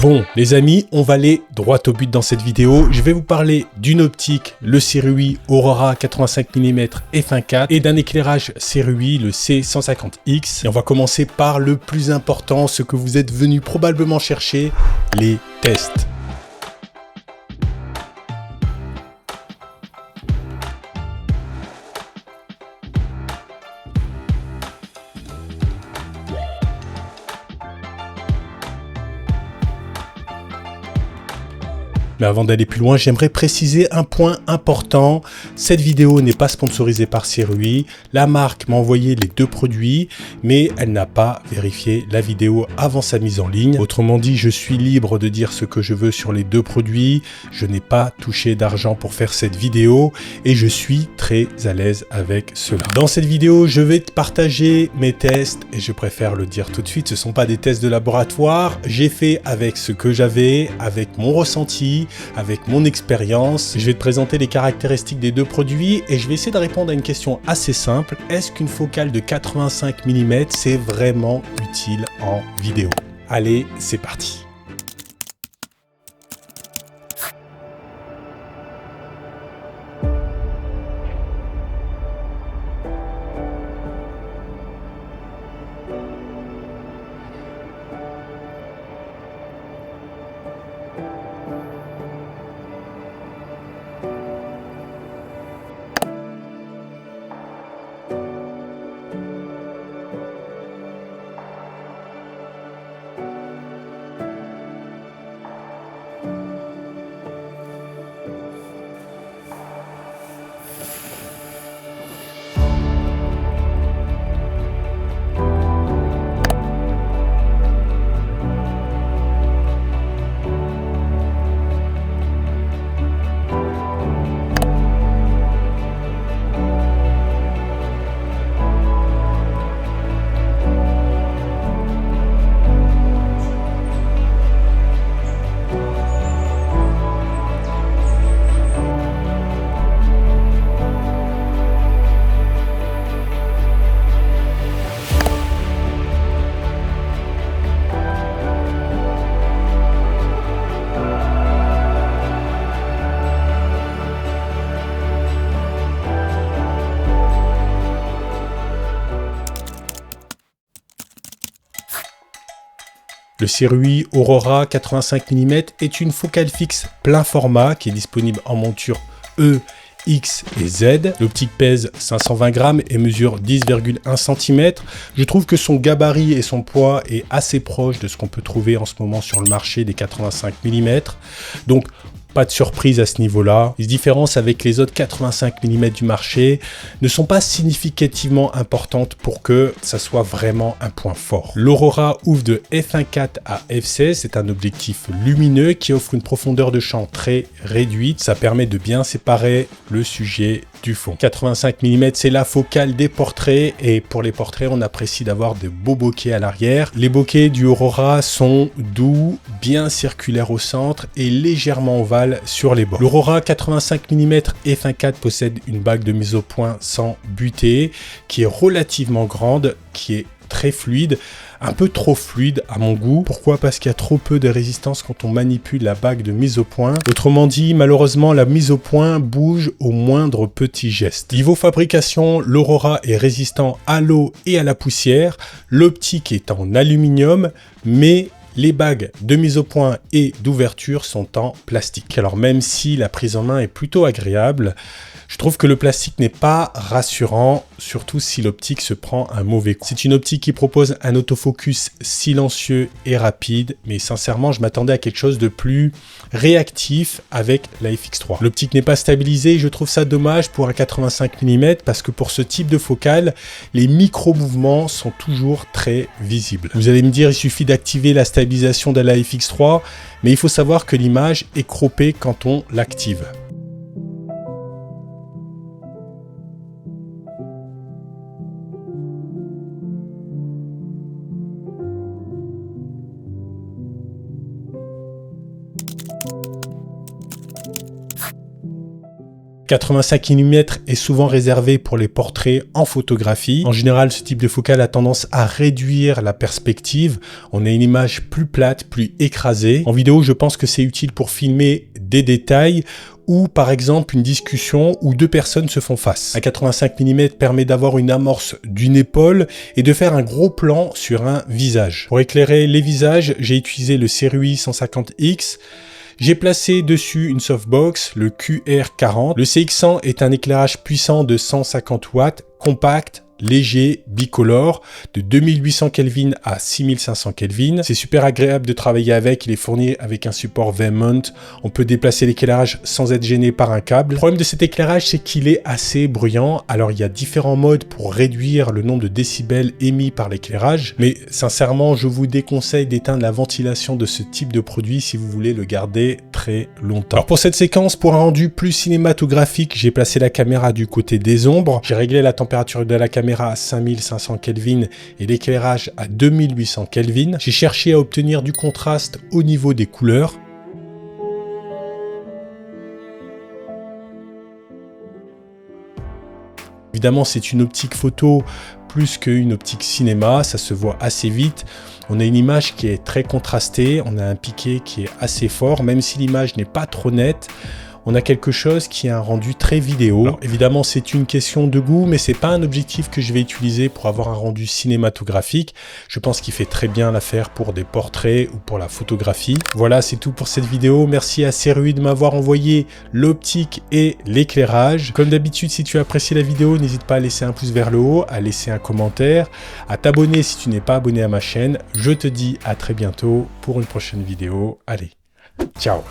Bon les amis, on va aller droit au but dans cette vidéo. Je vais vous parler d'une optique, le Sirui Aurora 85 mm f1.4 et d'un éclairage Sirui, le C150X. Et on va commencer par le plus important, ce que vous êtes venu probablement chercher, les tests. Mais avant d'aller plus loin, j'aimerais préciser un point important. Cette vidéo n'est pas sponsorisée par Sirui. La marque m'a envoyé les deux produits, mais elle n'a pas vérifié la vidéo avant sa mise en ligne. Autrement dit, je suis libre de dire ce que je veux sur les deux produits. Je n'ai pas touché d'argent pour faire cette vidéo et je suis très à l'aise avec cela. Dans cette vidéo, je vais te partager mes tests et je préfère le dire tout de suite, ce ne sont pas des tests de laboratoire. J'ai fait avec ce que j'avais, avec mon ressenti, avec mon expérience. Je vais te présenter les caractéristiques des deux produits et je vais essayer de répondre à une question assez simple. Est-ce qu'une focale de 85 mm c'est vraiment utile en vidéo? Allez, c'est parti. Le Sirui Aurora 85 mm est une focale fixe plein format qui est disponible en monture E, X et Z. L'optique pèse 520 grammes et mesure 10,1 cm. Je trouve que son gabarit et son poids est assez proche de ce qu'on peut trouver en ce moment sur le marché des 85 mm. Donc, pas de surprise à ce niveau-là. Les différences avec les autres 85 mm du marché ne sont pas significativement importantes pour que ça soit vraiment un point fort. L'Aurora ouvre de f1.4 à f16. C'est un objectif lumineux qui offre une profondeur de champ très réduite. Ça permet de bien séparer le sujet du fond. 85 mm, c'est la focale des portraits et pour les portraits, on apprécie d'avoir de beaux bokeh à l'arrière. Les bokeh du Aurora sont doux, bien circulaires au centre et légèrement ovales sur les bords. L'Aurora 85 mm f1.4 possède une bague de mise au point sans butée qui est relativement grande, qui est très fluide, un peu trop fluide à mon goût. Pourquoi? Parce qu'il y a trop peu de résistance quand on manipule la bague de mise au point. Autrement dit, malheureusement, la mise au point bouge au moindre petit geste. Niveau fabrication, l'Aurora est résistant à l'eau et à la poussière. L'optique est en aluminium, mais les bagues de mise au point et d'ouverture sont en plastique. Alors même si la prise en main est plutôt agréable, je trouve que le plastique n'est pas rassurant, surtout si l'optique se prend un mauvais coup. C'est une optique qui propose un autofocus silencieux et rapide, mais sincèrement, je m'attendais à quelque chose de plus réactif avec la FX3. L'optique n'est pas stabilisée et je trouve ça dommage pour un 85 mm parce que pour ce type de focale, les micro-mouvements sont toujours très visibles. Vous allez me dire, il suffit d'activer la stabilisation de la FX3, mais il faut savoir que l'image est croppée quand on l'active. 85 mm est souvent réservé pour les portraits en photographie. En général, ce type de focale a tendance à réduire la perspective. On a une image plus plate, plus écrasée. En vidéo, je pense que c'est utile pour filmer des détails ou par exemple une discussion où deux personnes se font face. Un 85 mm permet d'avoir une amorce d'une épaule et de faire un gros plan sur un visage. Pour éclairer les visages, j'ai utilisé le CRUI 150X. J'ai placé dessus une softbox, le QR40. Le CX100 est un éclairage puissant de 150 watts, compact, léger, bicolore, de 2800 Kelvin à 6500 Kelvin. C'est super agréable de travailler avec, il est fourni avec un support V-mount. On peut déplacer l'éclairage sans être gêné par un câble. Le problème de cet éclairage, c'est qu'il est assez bruyant. Alors il y a différents modes pour réduire le nombre de décibels émis par l'éclairage, mais sincèrement, je vous déconseille d'éteindre la ventilation de ce type de produit si vous voulez le garder très longtemps. Alors pour cette séquence, pour un rendu plus cinématographique, j'ai placé la caméra du côté des ombres. J'ai réglé la température de la caméra à 5500 Kelvin et l'éclairage à 2800 Kelvin. J'ai cherché à obtenir du contraste au niveau des couleurs. Évidemment, c'est une optique photo plus qu'une optique cinéma, ça se voit assez vite. On a une image qui est très contrastée, on a un piqué qui est assez fort, même si l'image n'est pas trop nette. On a quelque chose qui a un rendu très vidéo. Alors, évidemment, c'est une question de goût, mais c'est pas un objectif que je vais utiliser pour avoir un rendu cinématographique. Je pense qu'il fait très bien l'affaire pour des portraits ou pour la photographie. Voilà, c'est tout pour cette vidéo. Merci à CRUI de m'avoir envoyé l'optique et l'éclairage. Comme d'habitude, si tu as apprécié la vidéo, n'hésite pas à laisser un pouce vers le haut, à laisser un commentaire, à t'abonner si tu n'es pas abonné à ma chaîne. Je te dis à très bientôt pour une prochaine vidéo. Allez, ciao!